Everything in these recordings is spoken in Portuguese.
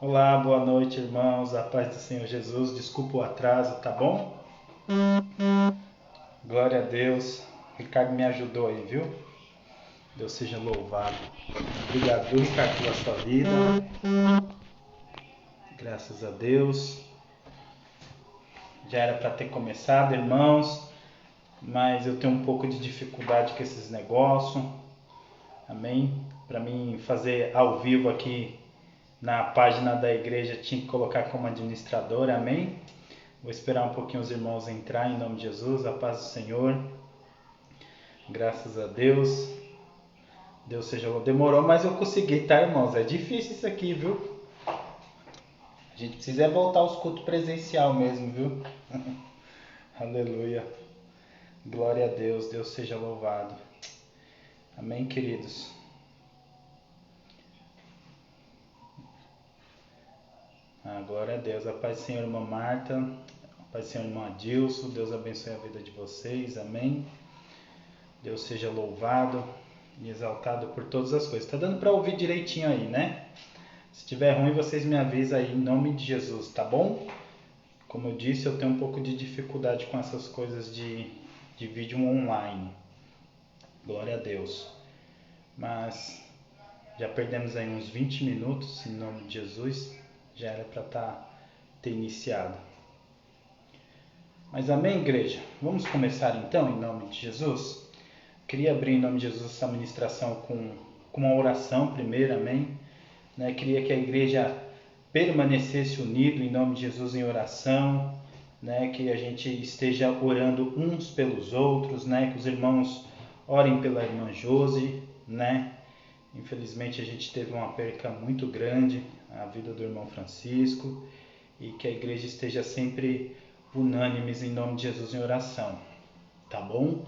Olá, boa noite, irmãos. A paz do Senhor Jesus. Desculpa o atraso, tá bom? Glória a Deus. Ricardo me ajudou aí, viu? Deus seja louvado. Obrigado, viu, Ricardo, pela sua vida. Graças a Deus. Já era para ter começado, irmãos, mas eu tenho um pouco de dificuldade com esses negócios. Amém? Para mim fazer ao vivo aqui na página da igreja tinha que colocar como administrador. Amém? Vou esperar um pouquinho os irmãos entrar em nome de Jesus, a paz do Senhor. Graças a Deus. Deus seja louvado. Demorou, mas eu consegui, tá, irmãos? É difícil isso aqui, viu? A gente precisa voltar aos cultos presencial mesmo, viu? Aleluia. Glória a Deus. Deus seja louvado. Amém, queridos? Glória a Deus. A paz do Senhor, irmã Marta. A paz do Senhor, irmã Adilson. Deus abençoe a vida de vocês. Amém. Deus seja louvado e exaltado por todas as coisas. Tá dando para ouvir direitinho aí, né? Se tiver ruim, vocês me avisam aí em nome de Jesus, tá bom? Como eu disse, eu tenho um pouco de dificuldade com essas coisas de vídeo online. Glória a Deus. Mas já perdemos aí uns 20 minutos em nome de Jesus. Já era para ter iniciado. Mas amém, igreja? Vamos começar então em nome de Jesus? Queria abrir em nome de Jesus essa ministração com uma oração primeiro, amém? Queria que a igreja permanecesse unido em nome de Jesus em oração, que a gente esteja orando uns pelos outros, que os irmãos orem pela irmã Josi, Infelizmente a gente teve uma perca muito grande, a vida do irmão Francisco, e que a igreja esteja sempre unânimes em nome de Jesus em oração, tá bom?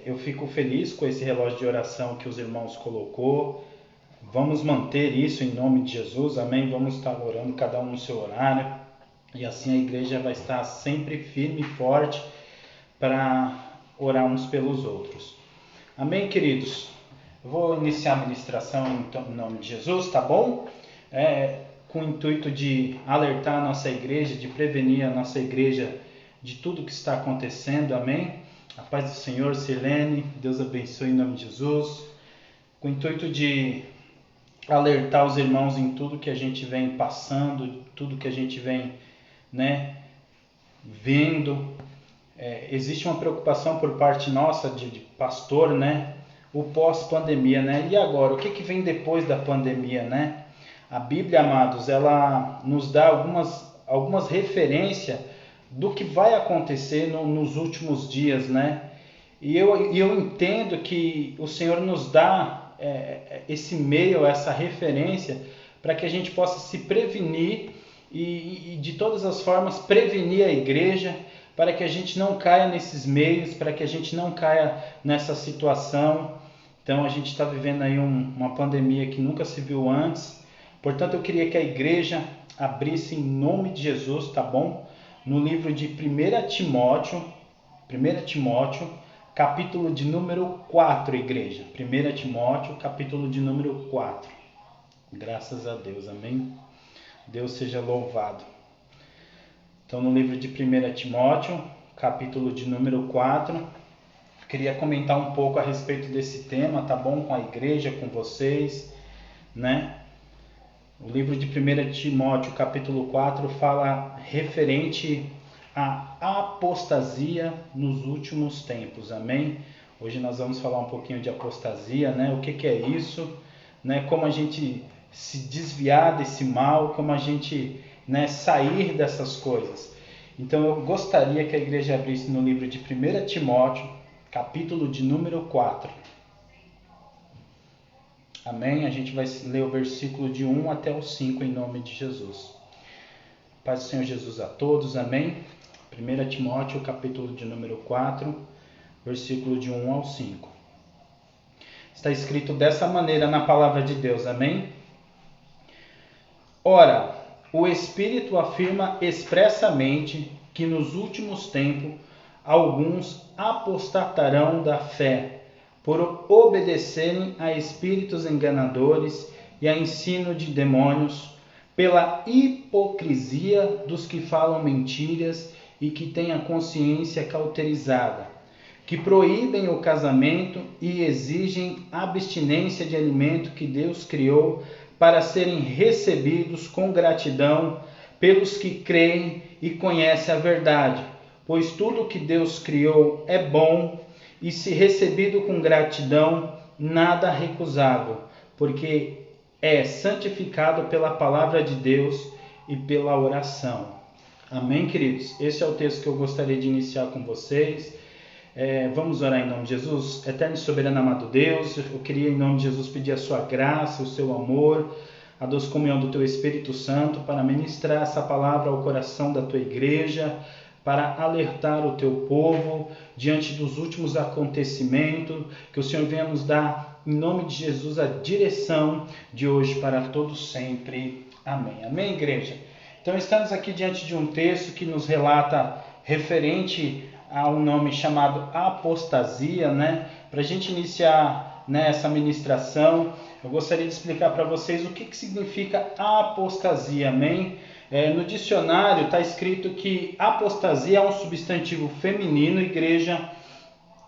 Eu fico feliz com esse relógio de oração que os irmãos colocou. Vamos manter isso em nome de Jesus, amém? Vamos estar orando cada um no seu horário, e assim a igreja vai estar sempre firme e forte para orar uns pelos outros. Amém, queridos? Eu vou iniciar a ministração em nome de Jesus, tá bom? Com o intuito de alertar a nossa igreja, de prevenir a nossa igreja de tudo que está acontecendo, amém? A paz do Senhor, Sirlene, Deus abençoe em nome de Jesus. Com o intuito de alertar os irmãos em tudo que a gente vem passando, tudo que a gente vem, vendo. Existe uma preocupação por parte nossa de pastor, o pós-pandemia, E agora, o que vem depois da pandemia, A Bíblia, amados, ela nos dá algumas referências do que vai acontecer nos últimos dias, E eu entendo que o Senhor nos dá esse meio, essa referência, para que a gente possa se prevenir e de todas as formas prevenir a igreja, para que a gente não caia nesses meios, para que a gente não caia nessa situação. Então a gente está vivendo aí uma pandemia que nunca se viu antes. Portanto, eu queria que a igreja abrisse em nome de Jesus, tá bom? No livro de 1 Timóteo, capítulo de número 4, igreja. 1 Timóteo, capítulo de número 4. Graças a Deus, amém? Deus seja louvado. Então, no livro de 1 Timóteo, capítulo de número 4, queria comentar um pouco a respeito desse tema, tá bom? Com a igreja, com vocês, O livro de 1 Timóteo, capítulo 4, fala referente à apostasia nos últimos tempos, amém? Hoje nós vamos falar um pouquinho de apostasia, O que é isso, Como a gente se desviar desse mal, como a gente sair dessas coisas. Então eu gostaria que a igreja abrisse no livro de 1 Timóteo, capítulo de número 4. Amém? A gente vai ler o versículo de 1 até o 5 em nome de Jesus. Paz do Senhor Jesus a todos, amém? 1 Timóteo, capítulo de número 4, versículo de 1 ao 5. Está escrito dessa maneira na palavra de Deus, amém? Ora, o Espírito afirma expressamente que nos últimos tempos alguns apostatarão da fé, por obedecerem a espíritos enganadores e a ensino de demônios, pela hipocrisia dos que falam mentiras e que têm a consciência cauterizada, que proíbem o casamento e exigem abstinência de alimento que Deus criou para serem recebidos com gratidão pelos que creem e conhecem a verdade, pois tudo que Deus criou é bom e, se recebido com gratidão, nada recusável, porque é santificado pela palavra de Deus e pela oração. Amém, queridos? Esse é o texto que eu gostaria de iniciar com vocês. Vamos orar em nome de Jesus. Eterno e soberano amado Deus, eu queria em nome de Jesus pedir a sua graça, o seu amor, a doce comunhão do teu Espírito Santo para ministrar essa palavra ao coração da tua igreja, para alertar o teu povo diante dos últimos acontecimentos, que o Senhor venha nos dar, em nome de Jesus, a direção de hoje para todos sempre. Amém. Amém, igreja? Então, estamos aqui diante de um texto que nos relata referente a um nome chamado apostasia, né? Para a gente iniciar, né, essa ministração, eu gostaria de explicar para vocês o que significa apostasia, amém? No dicionário está escrito que apostasia é um substantivo feminino, igreja,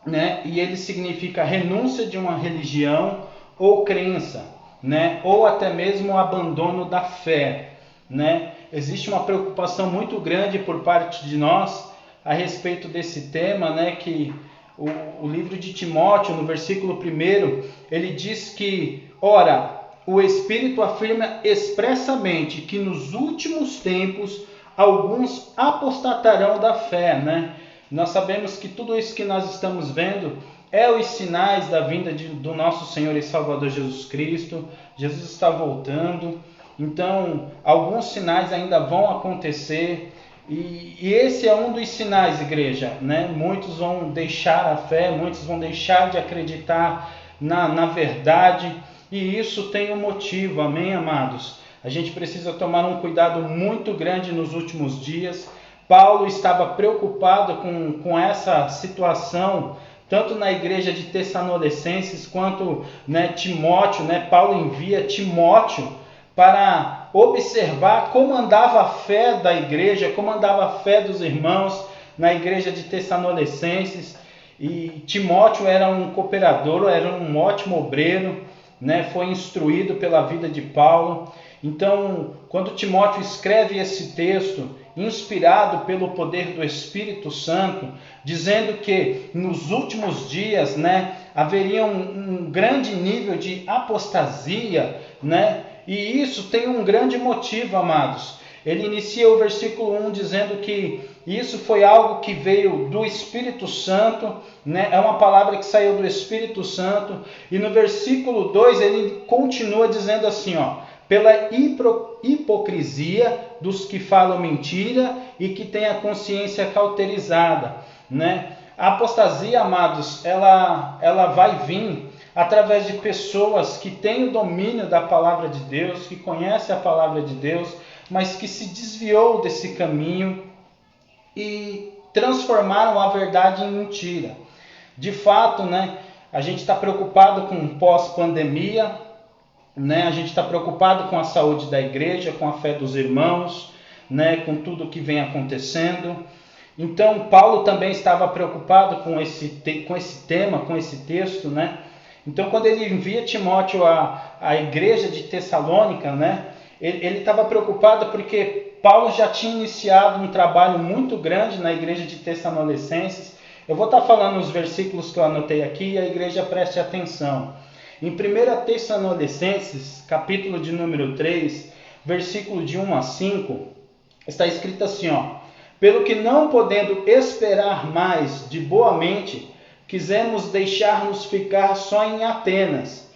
né? E ele significa renúncia de uma religião ou crença, né? Ou até mesmo o abandono da fé, né? Existe uma preocupação muito grande por parte de nós a respeito desse tema, né? Que o livro de Timóteo, no versículo 1, ele diz que, ora, o Espírito afirma expressamente que nos últimos tempos alguns apostatarão da fé, né? Nós sabemos que tudo isso que nós estamos vendo é os sinais da vinda do nosso Senhor e Salvador Jesus Cristo. Jesus está voltando, então alguns sinais ainda vão acontecer. E esse é um dos sinais, igreja, né? Muitos vão deixar a fé, muitos vão deixar de acreditar na verdade, e isso tem um motivo, amém, amados? A gente precisa tomar um cuidado muito grande nos últimos dias. Paulo estava preocupado com essa situação, tanto na igreja de Tessalonicenses quanto, né, Timóteo, né? Paulo envia Timóteo para observar como andava a fé da igreja, como andava a fé dos irmãos na igreja de Tessalonicenses. E Timóteo era um cooperador, era um ótimo obreiro, né? Foi instruído pela vida de Paulo. Então, quando Timóteo escreve esse texto, inspirado pelo poder do Espírito Santo, dizendo que nos últimos dias, né, haveria um grande nível de apostasia, né? E isso tem um grande motivo, amados. Ele inicia o versículo 1 dizendo que isso foi algo que veio do Espírito Santo, né? É uma palavra que saiu do Espírito Santo. E no versículo 2 ele continua dizendo assim, ó, pela hipocrisia dos que falam mentira e que têm a consciência cauterizada, né? A apostasia, amados, ela vai vir através de pessoas que têm o domínio da palavra de Deus, que conhecem a palavra de Deus, mas que se desviou desse caminho e transformaram a verdade em mentira. De fato, né, a gente está preocupado com pós-pandemia, né, a gente está preocupado com a saúde da igreja, com a fé dos irmãos, né, com tudo que vem acontecendo. Então, Paulo também estava preocupado com esse tema, com esse texto, né? Então, quando ele envia Timóteo à igreja de Tessalônica, né, ele estava preocupado porque Paulo já tinha iniciado um trabalho muito grande na igreja de Tessalonicenses. Eu vou estar falando os versículos que eu anotei aqui e a igreja preste atenção. Em 1 Tessalonicenses, capítulo de número 3, versículo de 1 a 5, está escrito assim, ó: pelo que não podendo esperar mais de boa mente, quisemos deixar-nos ficar só em Atenas,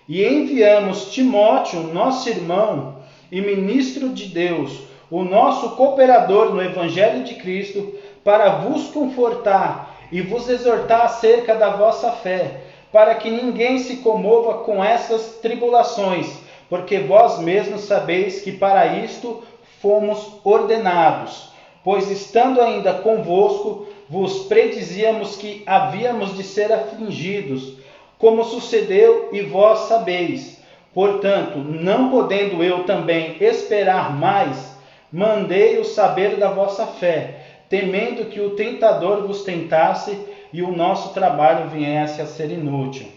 e enviamos Timóteo, nosso irmão e ministro de Deus, o nosso cooperador no Evangelho de Cristo, para vos confortar e vos exortar acerca da vossa fé, para que ninguém se comova com essas tribulações, porque vós mesmos sabeis que para isto fomos ordenados. Pois estando ainda convosco, vos predizíamos que havíamos de ser afligidos, como sucedeu e vós sabeis. Portanto, não podendo eu também esperar mais, mandei-os saber da vossa fé, temendo que o tentador vos tentasse e o nosso trabalho viesse a ser inútil.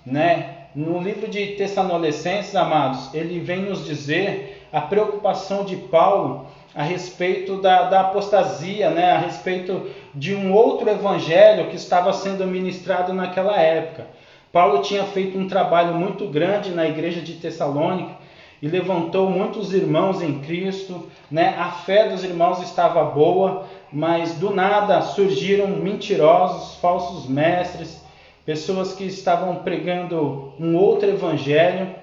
Né? No livro de Tessalonicenses, amados, ele vem nos dizer a preocupação de Paulo a respeito da apostasia, né? A respeito de um outro evangelho que estava sendo ministrado naquela época. Paulo tinha feito um trabalho muito grande na igreja de Tessalônica e levantou muitos irmãos em Cristo, né? A fé dos irmãos estava boa, mas do nada surgiram mentirosos, falsos mestres, pessoas que estavam pregando um outro evangelho,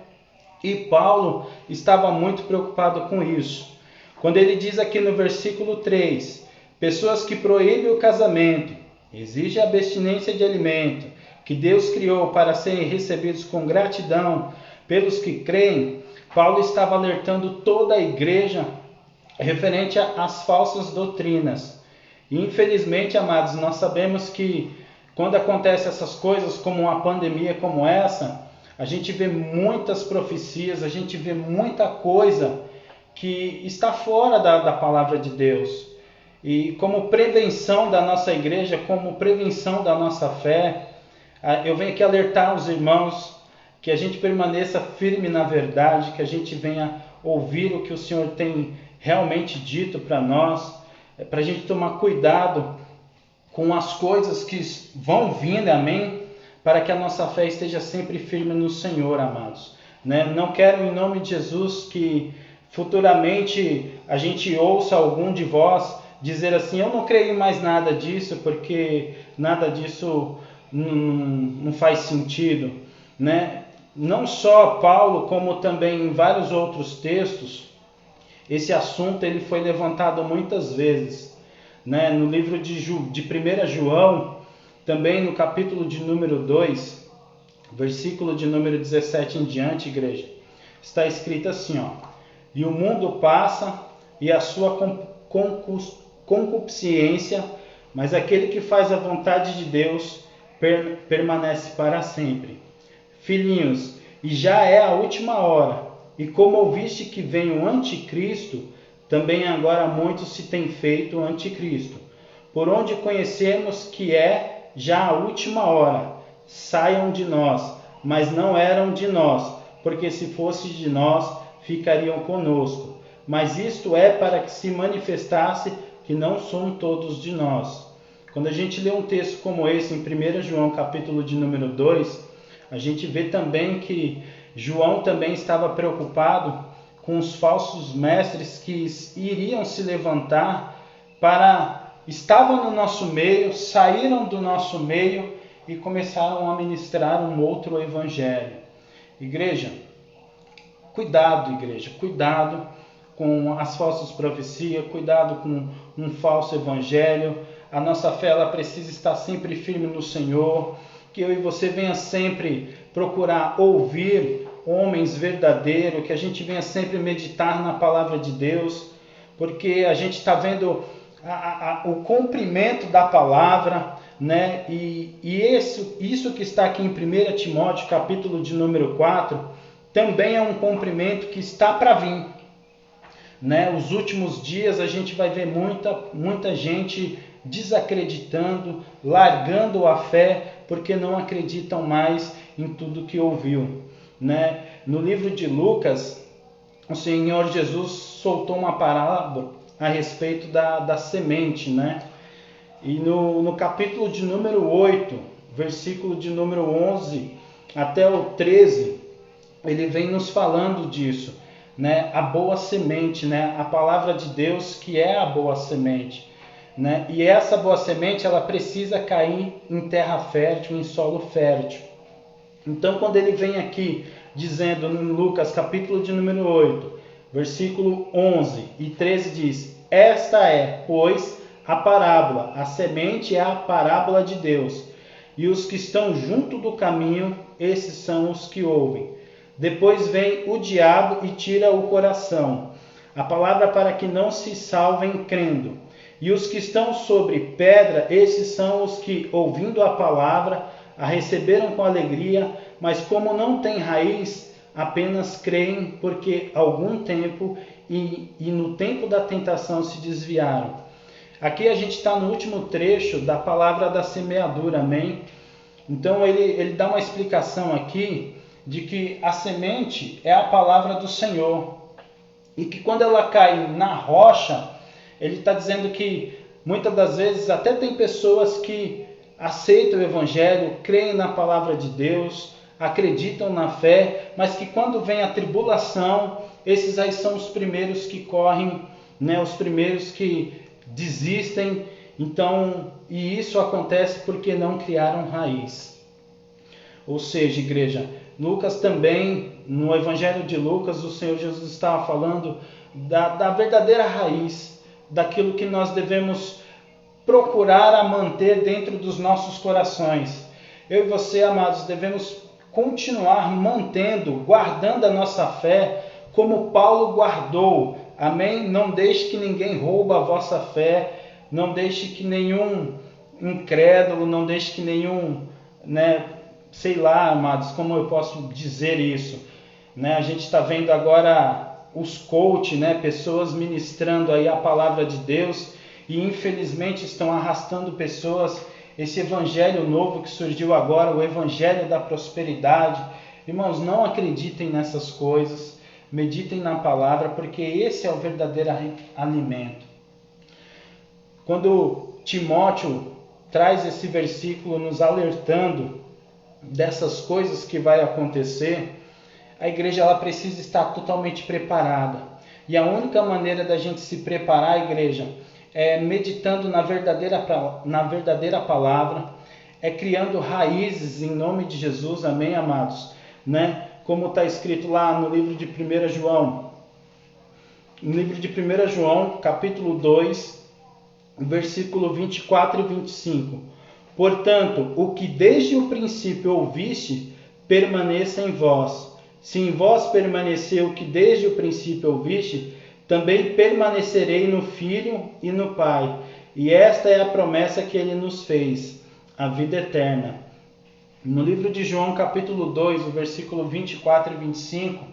e Paulo estava muito preocupado com isso. Quando ele diz aqui no versículo 3, pessoas que proíbem o casamento, exigem a abstinência de alimento, que Deus criou para serem recebidos com gratidão pelos que creem, Paulo estava alertando toda a igreja referente às falsas doutrinas. E infelizmente, amados, nós sabemos que quando acontecem essas coisas, como uma pandemia como essa, a gente vê muitas profecias, a gente vê muita coisa que está fora da palavra de Deus. E como prevenção da nossa igreja, como prevenção da nossa fé, eu venho aqui alertar os irmãos que a gente permaneça firme na verdade, que a gente venha ouvir o que o Senhor tem realmente dito para nós, para a gente tomar cuidado com as coisas que vão vindo, amém? Para que a nossa fé esteja sempre firme no Senhor, amados. Né? Não quero, em nome de Jesus, que futuramente a gente ouça algum de vós dizer assim, eu não creio em mais nada disso, porque nada disso não faz sentido. Né? Não só Paulo, como também em vários outros textos, esse assunto ele foi levantado muitas vezes. Né? No livro de 1 João, também no capítulo de número 2, versículo de número 17 em diante, igreja, está escrito assim, ó, e o mundo passa e a sua concupiscência, mas aquele que faz a vontade de Deus permanece para sempre. Filhinhos, e já é a última hora, e como ouviste que vem o anticristo, também agora muitos se têm feito o anticristo, por onde conhecemos que é já a última hora. Saiam de nós, mas não eram de nós, porque se fosse de nós, ficariam conosco. Mas isto é para que se manifestasse que não são todos de nós. Quando a gente lê um texto como esse em 1 João, capítulo de número 2, a gente vê também que João também estava preocupado com os falsos mestres que iriam se levantar estavam no nosso meio, saíram do nosso meio e começaram a ministrar um outro evangelho. Igreja, cuidado com as falsas profecias, cuidado com um falso evangelho. A nossa fé ela precisa estar sempre firme no Senhor, que eu e você venha sempre procurar ouvir homens verdadeiros, que a gente venha sempre meditar na palavra de Deus, porque a gente está vendo o cumprimento da palavra, né? E isso que está aqui em 1 Timóteo, capítulo de número 4, também é um cumprimento que está para vir. Né? Os últimos dias a gente vai ver muita gente desacreditando, largando a fé, porque não acreditam mais em tudo que ouviu. Né? No livro de Lucas, o Senhor Jesus soltou uma parábola a respeito da semente, né? E no capítulo de número 8, versículo de número 11 até o 13, ele vem nos falando disso, né? A boa semente, né? A palavra de Deus que é a boa semente, né? E essa boa semente ela precisa cair em terra fértil, em solo fértil. Então quando ele vem aqui dizendo no Lucas capítulo de número 8, versículo 11 e 13 diz, esta é, pois, a parábola, a semente é a parábola de Deus, e os que estão junto do caminho, esses são os que ouvem. Depois vem o diabo e tira o coração, a palavra para que não se salvem crendo. E os que estão sobre pedra, esses são os que, ouvindo a palavra, a receberam com alegria, mas como não tem raiz, apenas creem porque algum tempo e no tempo da tentação se desviaram. Aqui a gente está no último trecho da palavra da semeadura, amém? Então ele dá uma explicação aqui de que a semente é a palavra do Senhor e que quando ela cai na rocha, ele está dizendo que muitas das vezes até tem pessoas que aceitam o Evangelho, creem na palavra de Deus, acreditam na fé, mas que quando vem a tribulação, esses aí são os primeiros que correm, né? Os primeiros que desistem. Então, e isso acontece porque não criaram raiz. Ou seja, igreja, Lucas também, no Evangelho de Lucas, o Senhor Jesus estava falando da verdadeira raiz, daquilo que nós devemos procurar a manter dentro dos nossos corações. Eu e você, amados, devemos continuar mantendo, guardando a nossa fé, como Paulo guardou. Amém? Não deixe que ninguém roube a vossa fé, não deixe que nenhum incrédulo, não deixe que nenhum, sei lá, amados, como eu posso dizer isso? A gente está vendo agora os coach, pessoas ministrando aí a palavra de Deus e infelizmente estão arrastando pessoas. Esse evangelho novo que surgiu agora, o evangelho da prosperidade. Irmãos, não acreditem nessas coisas, meditem na palavra, porque esse é o verdadeiro alimento. Quando Timóteo traz esse versículo nos alertando dessas coisas que vai acontecer, a igreja ela precisa estar totalmente preparada. E a única maneira da gente se preparar, igreja, é meditando na verdadeira palavra, é criando raízes em nome de Jesus, amém, amados? Como está escrito lá no livro de 1 João. No livro de 1 João, capítulo 2, versículo 24 e 25. Portanto, o que desde o princípio ouviste, permaneça em vós. Se em vós permaneceu o que desde o princípio ouviste, também permanecerei no Filho e no Pai. E esta é a promessa que ele nos fez, a vida eterna. No livro de João, capítulo 2, o versículo 24 e 25,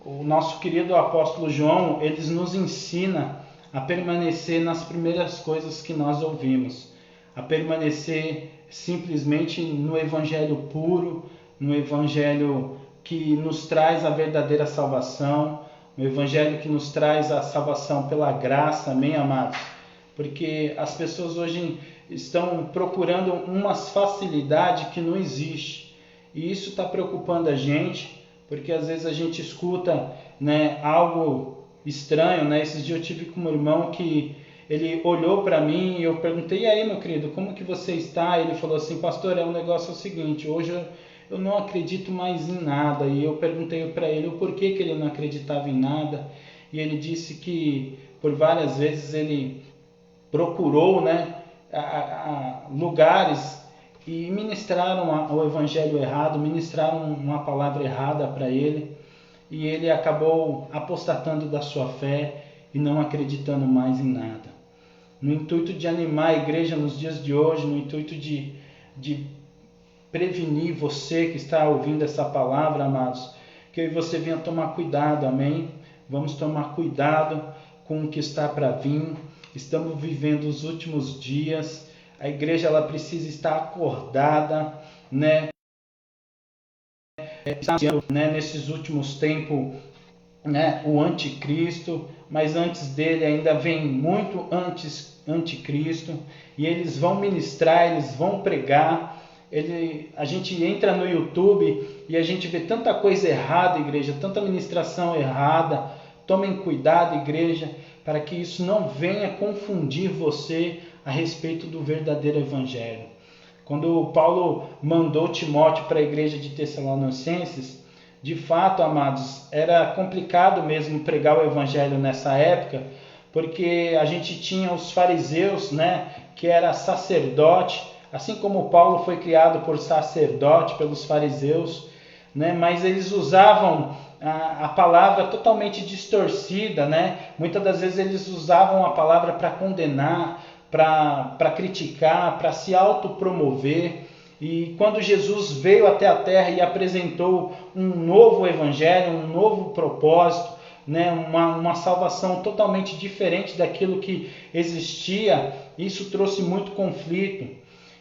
o nosso querido apóstolo João, ele nos ensina a permanecer nas primeiras coisas que nós ouvimos, a permanecer simplesmente no evangelho puro, no evangelho que nos traz a verdadeira salvação, no evangelho que nos traz a salvação pela graça, amém, amados? Porque as pessoas hoje estão procurando uma facilidade que não existe, e isso está preocupando a gente, porque às vezes a gente escuta, algo estranho, Esses dias eu tive com um irmão que ele olhou para mim e eu perguntei: e aí, meu querido, como que você está? Ele falou assim: pastor, o negócio é o seguinte, hoje eu não acredito mais em nada. E eu perguntei para ele o porquê que ele não acreditava em nada, e ele disse que por várias vezes ele procurou, lugares e ministraram o evangelho errado, ministraram uma palavra errada para ele, e ele acabou apostatando da sua fé e não acreditando mais em nada. No intuito de animar a igreja nos dias de hoje, no intuito de prevenir você que está ouvindo essa palavra, amados, que eu e você venha tomar cuidado, amém? Vamos tomar cuidado com o que está para vir. Estamos vivendo os últimos dias. A igreja ela precisa estar acordada, nesses últimos tempos, o anticristo, mas antes dele ainda vem muito anticristo, e eles vão ministrar, eles vão pregar. A gente entra no YouTube e a gente vê tanta coisa errada, igreja, tanta ministração errada. Tomem cuidado, igreja, para que isso não venha confundir você a respeito do verdadeiro evangelho. Quando Paulo mandou Timóteo para a igreja de Tessalonicenses, de fato, amados, era complicado mesmo pregar o evangelho nessa época, porque a gente tinha os fariseus, que era sacerdote, assim como Paulo foi criado por sacerdote, pelos fariseus, mas eles usavam a palavra totalmente distorcida, Muitas das vezes eles usavam a palavra para condenar, para criticar, para se autopromover. E quando Jesus veio até a terra e apresentou um novo evangelho, um novo propósito, né, uma salvação totalmente diferente daquilo que existia, isso trouxe muito conflito.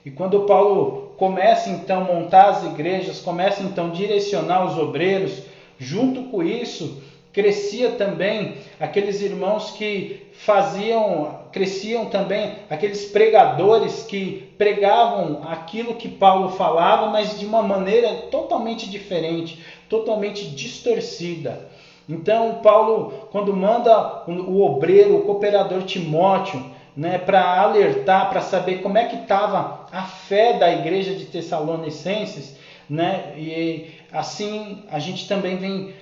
E quando Paulo começa então a montar as igrejas, começa então a direcionar os obreiros, junto com isso, crescia também aqueles irmãos que cresciam também aqueles pregadores que pregavam aquilo que Paulo falava, mas de uma maneira totalmente diferente, totalmente distorcida. Então Paulo, quando manda o obreiro, o cooperador Timóteo, né, para alertar, para saber como é que estava a fé da igreja de Tessalonicenses, né, e assim a gente também vem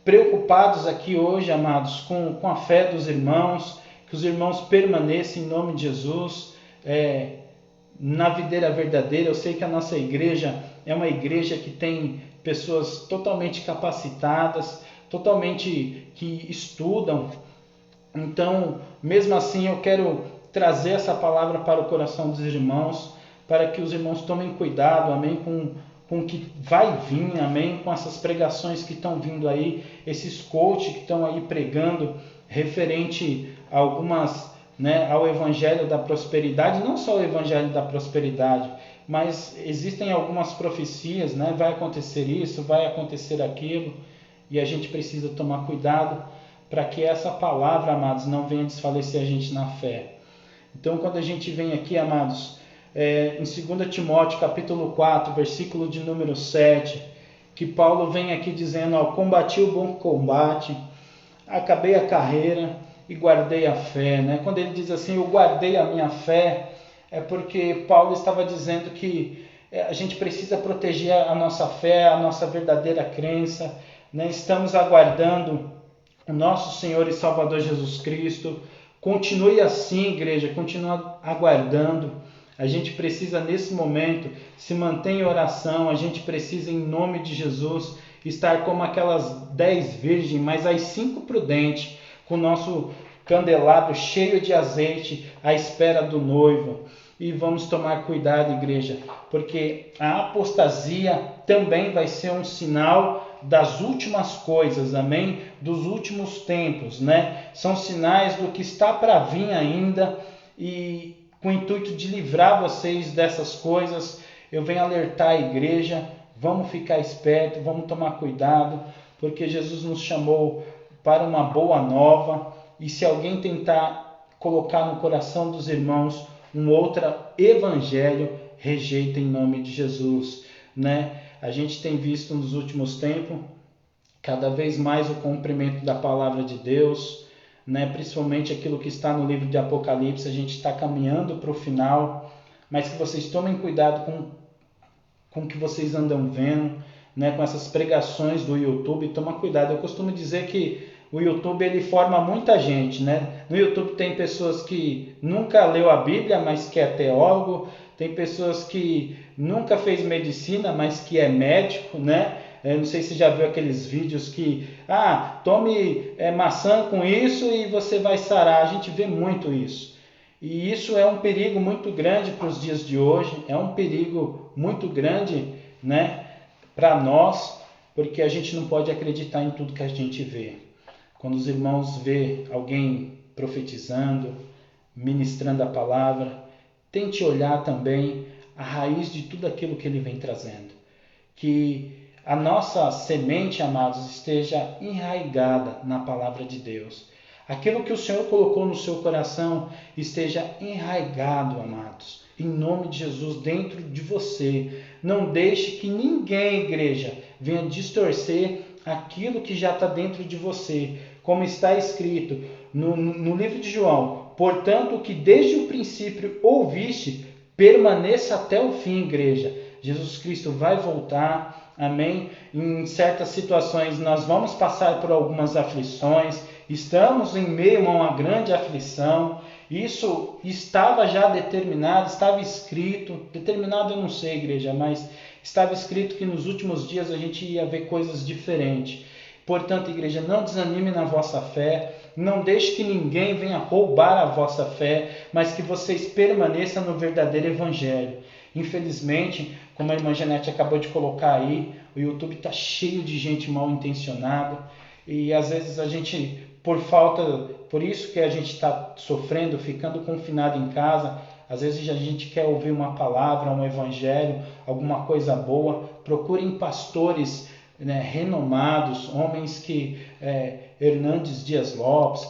preocupados aqui hoje, amados, com a fé dos irmãos, que os irmãos permaneçam em nome de Jesus, na videira verdadeira. Eu sei que a nossa igreja é uma igreja que tem pessoas totalmente capacitadas, totalmente que estudam. Então, mesmo assim, eu quero trazer essa palavra para o coração dos irmãos, para que os irmãos tomem cuidado, amém, com o que vai vir, amém, com essas pregações que estão vindo aí, esses coaches que estão aí pregando referente a algumas, né, ao evangelho da prosperidade, não só o evangelho da prosperidade, mas existem algumas profecias, né, vai acontecer isso, vai acontecer aquilo, e a gente precisa tomar cuidado para que essa palavra, amados, não venha desfalecer a gente na fé. Então, quando a gente vem aqui, amados, em 2 Timóteo capítulo 4, versículo de número 7, que Paulo vem aqui dizendo, ó, combati o bom combate, acabei a carreira e guardei a fé, né? Quando ele diz assim, eu guardei a minha fé, é porque Paulo estava dizendo que a gente precisa proteger a nossa fé, a nossa verdadeira crença, né? Estamos aguardando o nosso Senhor e Salvador Jesus Cristo. Continue assim, igreja, continue aguardando. A gente precisa nesse momento se manter em oração, a gente precisa em nome de Jesus estar como aquelas 10 virgens, mas as 5 prudentes, com o nosso candelabro cheio de azeite à espera do noivo. E vamos tomar cuidado, igreja, porque a apostasia também vai ser um sinal das últimas coisas, amém? Dos últimos tempos, né? São sinais do que está para vir ainda, e com o intuito de livrar vocês dessas coisas, eu venho alertar a igreja, vamos ficar esperto, vamos tomar cuidado, porque Jesus nos chamou para uma boa nova, e se alguém tentar colocar no coração dos irmãos um outro evangelho, rejeita em nome de Jesus, né? A gente tem visto nos últimos tempos cada vez mais o cumprimento da palavra de Deus, né? Principalmente aquilo que está no livro de Apocalipse. A gente está caminhando para o final, mas que vocês tomem cuidado com o que vocês andam vendo, né? Com essas pregações do YouTube, toma cuidado. Eu costumo dizer que o YouTube ele forma muita gente, né? No YouTube tem pessoas que nunca leu a Bíblia, mas que é teólogo, tem pessoas que nunca fez medicina, mas que é médico, né? Eu não sei se já viu aqueles vídeos que, tome maçã com isso e você vai sarar. A gente vê muito isso. E isso é um perigo muito grande para os dias de hoje, é um perigo muito grande, né, para nós, porque a gente não pode acreditar em tudo que a gente vê. Quando os irmãos vê alguém profetizando, ministrando a palavra, tente olhar também a raiz de tudo aquilo que ele vem trazendo. Que a nossa semente, amados, esteja enraizada na palavra de Deus. Aquilo que o Senhor colocou no seu coração esteja enraizado, amados, em nome de Jesus, dentro de você. Não deixe que ninguém, igreja, venha distorcer aquilo que já está dentro de você. Como está escrito no livro de João, portanto, o que desde o princípio ouviste, permaneça até o fim, igreja. Jesus Cristo vai voltar, amém? Em certas situações nós vamos passar por algumas aflições, estamos em meio a uma grande aflição, isso estava já determinado, estava escrito, determinado eu não sei, igreja, mas estava escrito que nos últimos dias a gente ia ver coisas diferentes. Portanto, igreja, não desanime na vossa fé, não deixe que ninguém venha roubar a vossa fé, mas que vocês permaneçam no verdadeiro evangelho. Infelizmente, como a irmã Janete acabou de colocar aí, o YouTube está cheio de gente mal intencionada e às vezes a gente, por isso que a gente está sofrendo, ficando confinado em casa, às vezes a gente quer ouvir uma palavra, um evangelho, alguma coisa boa. Procurem pastores, né, renomados, homens que, Hernandes Dias Lopes,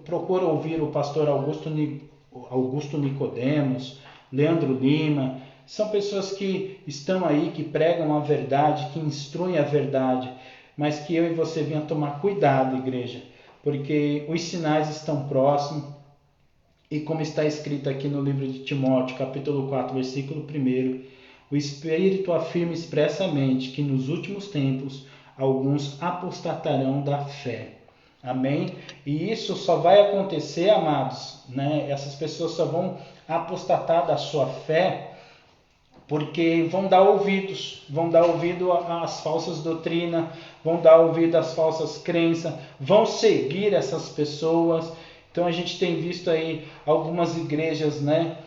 procura ouvir o pastor Augusto Nicodemos, Leandro Lima. São pessoas que estão aí, que pregam a verdade, que instruem a verdade, mas que eu e você venham tomar cuidado, igreja, porque os sinais estão próximos. E como está escrito aqui no livro de Timóteo, capítulo 4, versículo 1, o Espírito afirma expressamente que nos últimos tempos alguns apostatarão da fé. Amém? E isso só vai acontecer, amados, né? Essas pessoas só vão apostatar da sua fé porque vão dar ouvido às falsas doutrinas, vão dar ouvido às falsas crenças, vão seguir essas pessoas. Então a gente tem visto aí algumas igrejas, né,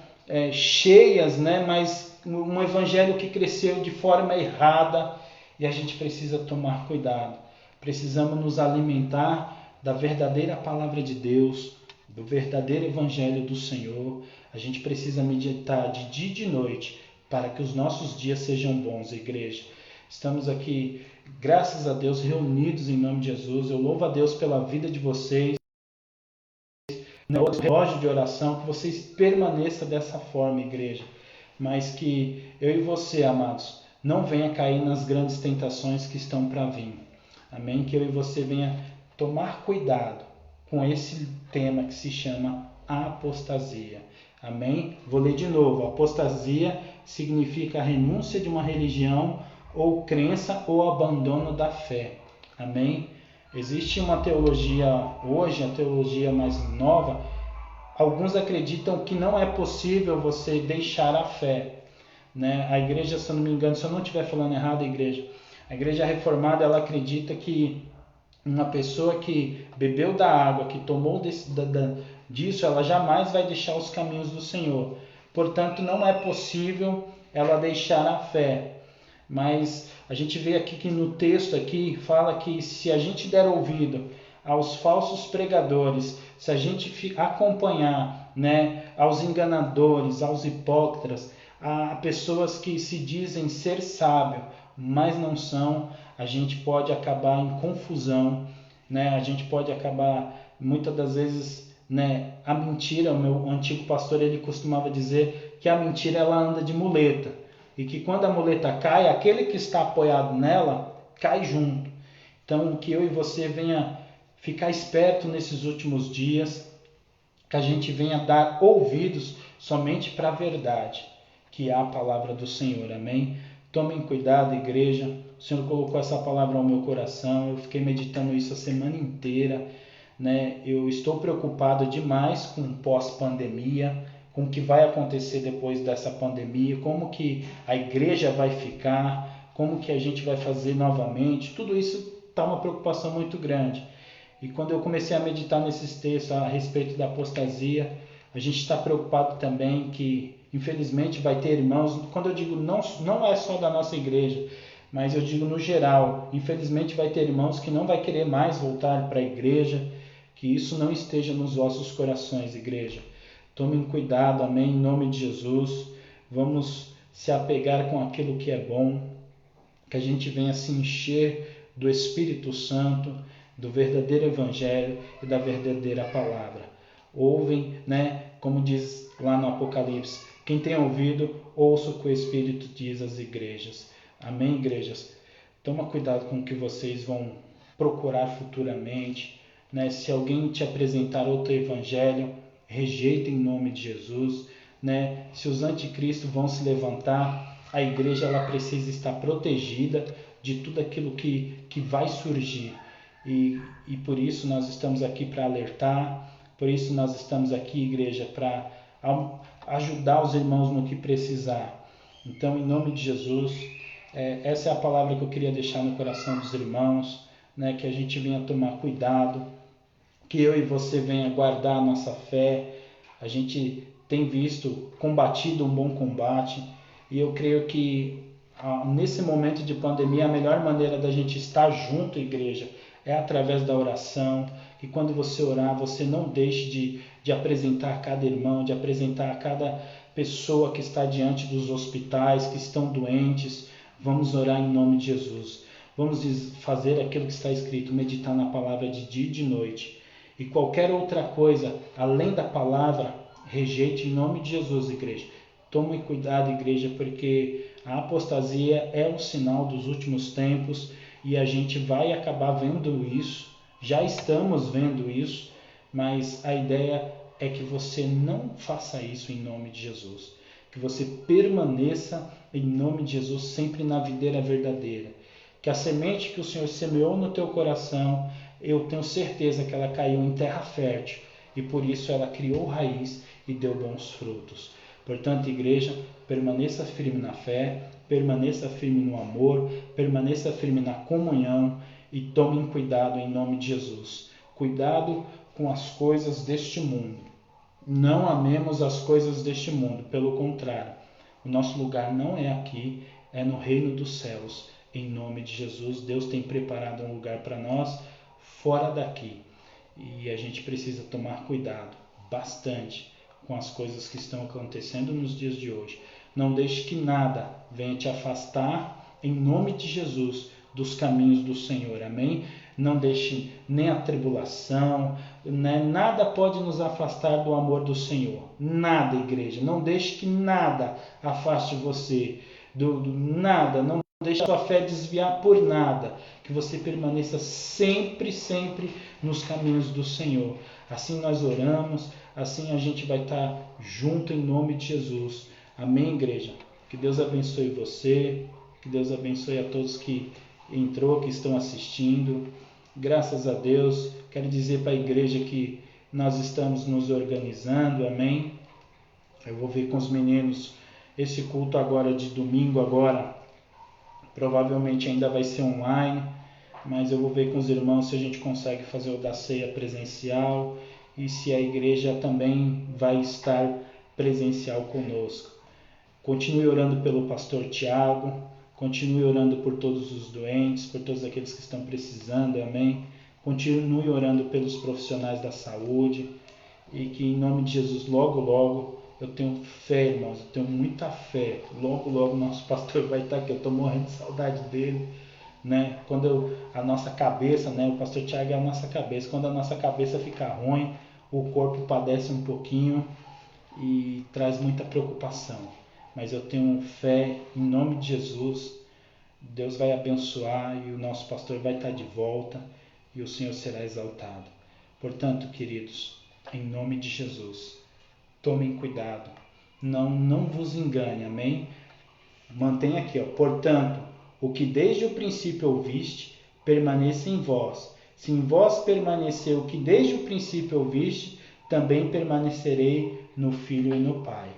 cheias, né, mas um evangelho que cresceu de forma errada, e a gente precisa tomar cuidado. Precisamos nos alimentar da verdadeira palavra de Deus, do verdadeiro evangelho do Senhor. A gente precisa meditar de dia e de noite para que os nossos dias sejam bons, igreja. Estamos aqui, graças a Deus, reunidos em nome de Jesus. Eu louvo a Deus pela vida de vocês. No relógio de oração, que vocês permaneçam dessa forma, igreja. Mas que eu e você, amados, não venha cair nas grandes tentações que estão para vir. Amém? Que eu e você venha tomar cuidado com esse tema que se chama apostasia. Amém? Vou ler de novo. Apostasia significa a renúncia de uma religião ou crença ou abandono da fé. Amém? Existe uma teologia hoje, a teologia mais nova. Alguns acreditam que não é possível você deixar a fé, né? A igreja, se eu não me engano, se eu não estiver falando errado, a igreja reformada, ela acredita que uma pessoa que bebeu da água, que tomou disso, ela jamais vai deixar os caminhos do Senhor. Portanto, não é possível ela deixar a fé. Mas a gente vê aqui que no texto aqui fala que se a gente der ouvido aos falsos pregadores, se a gente acompanhar, né, aos enganadores, aos hipócritas, a pessoas que se dizem ser sábio, mas não são, a gente pode acabar em confusão, né? A gente pode acabar, muitas das vezes, né, a mentira, o meu antigo pastor, ele costumava dizer que a mentira ela anda de muleta, e que quando a muleta cai, aquele que está apoiado nela cai junto. Então, que eu e você venha ficar esperto nesses últimos dias, que a gente venha dar ouvidos somente para a verdade, que é a palavra do Senhor. Amém? Tomem cuidado, igreja. O Senhor colocou essa palavra ao meu coração. Eu fiquei meditando isso a semana inteira, né? Eu estou preocupado demais com pós-pandemia, com o que vai acontecer depois dessa pandemia, como que a igreja vai ficar, como que a gente vai fazer novamente. Tudo isso está uma preocupação muito grande. E quando eu comecei a meditar nesses textos a respeito da apostasia, a gente está preocupado também que, infelizmente, vai ter irmãos, quando eu digo não é só da nossa igreja, mas eu digo no geral, infelizmente vai ter irmãos que não vai querer mais voltar para a igreja, que isso não esteja nos vossos corações, igreja. Tomem cuidado, amém, em nome de Jesus. Vamos se apegar com aquilo que é bom, que a gente venha se encher do Espírito Santo, do verdadeiro Evangelho e da verdadeira palavra. Ouvem, né? Como diz lá no Apocalipse, quem tem ouvido, ouça o que o Espírito diz às igrejas. Amém, igrejas? Toma cuidado com o que vocês vão procurar futuramente, né? Se alguém te apresentar outro evangelho, rejeita em nome de Jesus, né? Se os anticristos vão se levantar, a igreja ela precisa estar protegida de tudo aquilo que vai surgir. E por isso nós estamos aqui para alertar, por isso nós estamos aqui, igreja, para ajudar os irmãos no que precisar. Então, em nome de Jesus, essa é a palavra que eu queria deixar no coração dos irmãos, né? Que a gente venha tomar cuidado, que eu e você venha guardar a nossa fé. A gente tem visto, combatido um bom combate, E eu creio que nesse momento de pandemia, a melhor maneira da gente estar junto, igreja, é através da oração. E quando você orar, você não deixe de apresentar cada irmão, de apresentar cada pessoa que está diante dos hospitais, que estão doentes. Vamos orar em nome de Jesus. Vamos fazer aquilo que está escrito, meditar na palavra de dia e de noite. E qualquer outra coisa, além da palavra, rejeite em nome de Jesus, igreja. Tome cuidado, igreja, porque a apostasia é um sinal dos últimos tempos e a gente vai acabar vendo isso. Já estamos vendo isso, mas a ideia é que você não faça isso em nome de Jesus. Que você permaneça em nome de Jesus sempre na videira verdadeira. Que a semente que o Senhor semeou no teu coração, eu tenho certeza que ela caiu em terra fértil e por isso ela criou raiz e deu bons frutos. Portanto, igreja, permaneça firme na fé, permaneça firme no amor, permaneça firme na comunhão e tomem cuidado em nome de Jesus. Cuidado com as coisas deste mundo. Não amemos as coisas deste mundo, pelo contrário. O nosso lugar não é aqui, é no reino dos céus. Em nome de Jesus, Deus tem preparado um lugar para nós fora daqui. E a gente precisa tomar cuidado, bastante, com as coisas que estão acontecendo nos dias de hoje. Não deixe que nada venha te afastar, em nome de Jesus, dos caminhos do Senhor. Amém? Não deixe nem a tribulação, né? Nada pode nos afastar do amor do Senhor. Nada, igreja. Não deixe que nada afaste você do nada. Não deixe a sua fé desviar por nada. Que você permaneça sempre, sempre nos caminhos do Senhor. Assim nós oramos, assim a gente vai estar junto em nome de Jesus. Amém, igreja? Que Deus abençoe você, que Deus abençoe a todos que entrou, que estão assistindo. Graças a Deus, quero dizer para a igreja que nós estamos nos organizando, amém? Eu vou ver com os meninos esse culto agora de domingo agora, provavelmente ainda vai ser online, mas eu vou ver com os irmãos se a gente consegue fazer o da ceia presencial e se a igreja também vai estar presencial conosco. Continue orando pelo pastor Tiago, continue orando por todos os doentes, por todos aqueles que estão precisando, amém? Continue orando pelos profissionais da saúde e que em nome de Jesus, logo, logo, eu tenho fé, irmãos, eu tenho muita fé. Logo, logo, nosso pastor vai estar aqui, eu estou morrendo de saudade dele, né? Quando a nossa cabeça, né? O pastor Tiago é a nossa cabeça. Quando a nossa cabeça fica ruim, o corpo padece um pouquinho e traz muita preocupação. Mas eu tenho fé em nome de Jesus. Deus vai abençoar e o nosso pastor vai estar de volta e o Senhor será exaltado. Portanto, queridos, em nome de Jesus, tomem cuidado. Não vos engane, amém? Mantenha aqui, ó. Portanto, o que desde o princípio ouviste, permaneça em vós. Se em vós permanecer o que desde o princípio ouviste, também permanecerei no Filho e no Pai.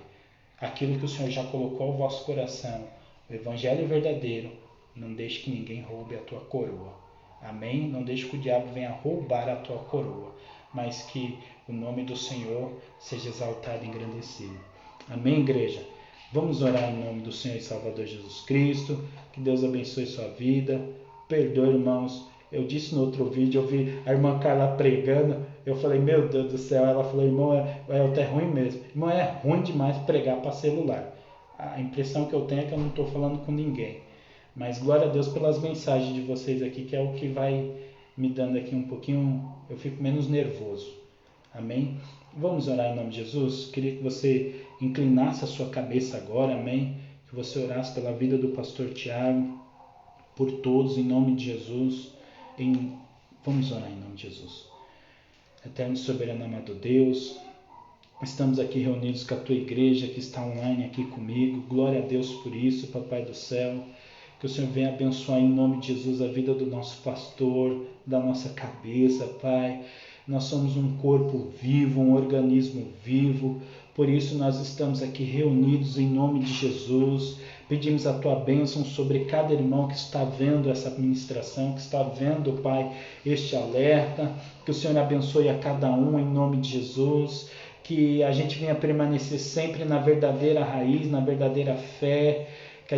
Aquilo que o Senhor já colocou ao vosso coração, o Evangelho verdadeiro, não deixe que ninguém roube a tua coroa. Amém? Não deixe que o diabo venha roubar a tua coroa, mas que o nome do Senhor seja exaltado e engrandecido. Amém, igreja? Vamos orar em nome do Senhor e Salvador Jesus Cristo. Que Deus abençoe sua vida. Perdoe, irmãos. Eu disse no outro vídeo, eu vi a irmã Carla pregando. Eu falei, meu Deus do céu. Ela falou, irmão, é ruim mesmo. Irmão, é ruim demais pregar para celular. A impressão que eu tenho é que eu não estou falando com ninguém. Mas glória a Deus pelas mensagens de vocês aqui, que é o que vai me dando aqui um pouquinho, eu fico menos nervoso. Amém? Vamos orar em nome de Jesus? Queria que você inclinasse a sua cabeça agora, amém? Que você orasse pela vida do pastor Tiago, por todos, em nome de Jesus. Vamos orar em nome de Jesus. Eterno e soberano amado Deus, estamos aqui reunidos com a tua igreja que está online aqui comigo. Glória a Deus por isso, Papai do céu. Que o Senhor venha abençoar em nome de Jesus a vida do nosso pastor, da nossa cabeça, Pai. Nós somos um corpo vivo, um organismo vivo. Por isso nós estamos aqui reunidos em nome de Jesus. Pedimos a tua bênção sobre cada irmão que está vendo essa ministração, que está vendo, Pai, este alerta. Que o Senhor abençoe a cada um em nome de Jesus. que a gente venha permanecer sempre na verdadeira raiz, na verdadeira fé, que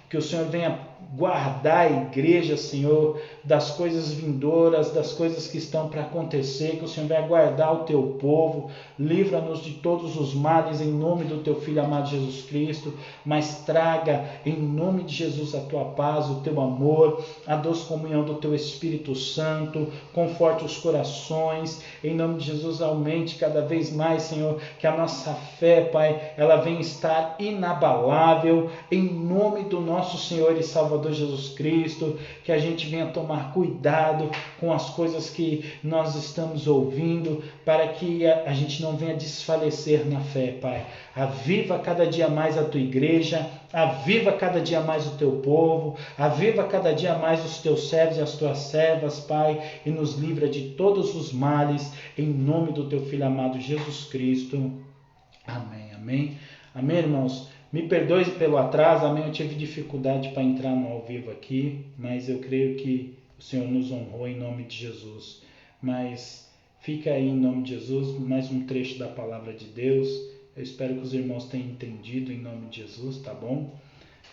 que o Senhor venha guardar a igreja, Senhor, das coisas vindouras, das coisas que estão para acontecer, que o Senhor venha guardar o teu povo, livra-nos de todos os males em nome do teu Filho amado Jesus Cristo, mas traga em nome de Jesus a tua paz, o teu amor, a doce comunhão do teu Espírito Santo, conforte os corações, em nome de Jesus aumente cada vez mais, Senhor, que a nossa fé, Pai, ela venha estar inabalável, em nome do nosso Senhor e Salvador Jesus Cristo, que a gente venha tomar cuidado com as coisas que nós estamos ouvindo, para que a gente não venha desfalecer na fé, Pai. Aviva cada dia mais a tua igreja, aviva cada dia mais o teu povo, aviva cada dia mais os teus servos e as tuas servas, Pai, e nos livra de todos os males, em nome do teu Filho amado Jesus Cristo. Amém, amém. Amém, irmãos? Me perdoe pelo atraso, amém, eu tive dificuldade para entrar no ao vivo aqui, mas eu creio que o Senhor nos honrou em nome de Jesus. Mas fica aí em nome de Jesus, mais um trecho da palavra de Deus. Eu espero que os irmãos tenham entendido em nome de Jesus, tá bom?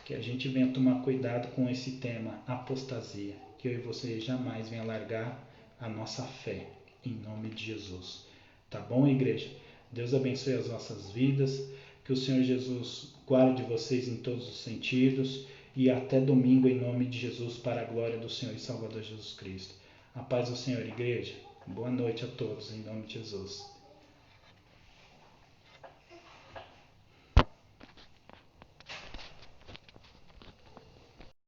Que a gente venha tomar cuidado com esse tema, apostasia. Que eu e você jamais venha largar a nossa fé, em nome de Jesus. Tá bom, igreja? Deus abençoe as nossas vidas. Que o Senhor Jesus guarde vocês em todos os sentidos. E até domingo, em nome de Jesus, para a glória do Senhor e Salvador Jesus Cristo. A paz do Senhor, igreja. Boa noite a todos, em nome de Jesus.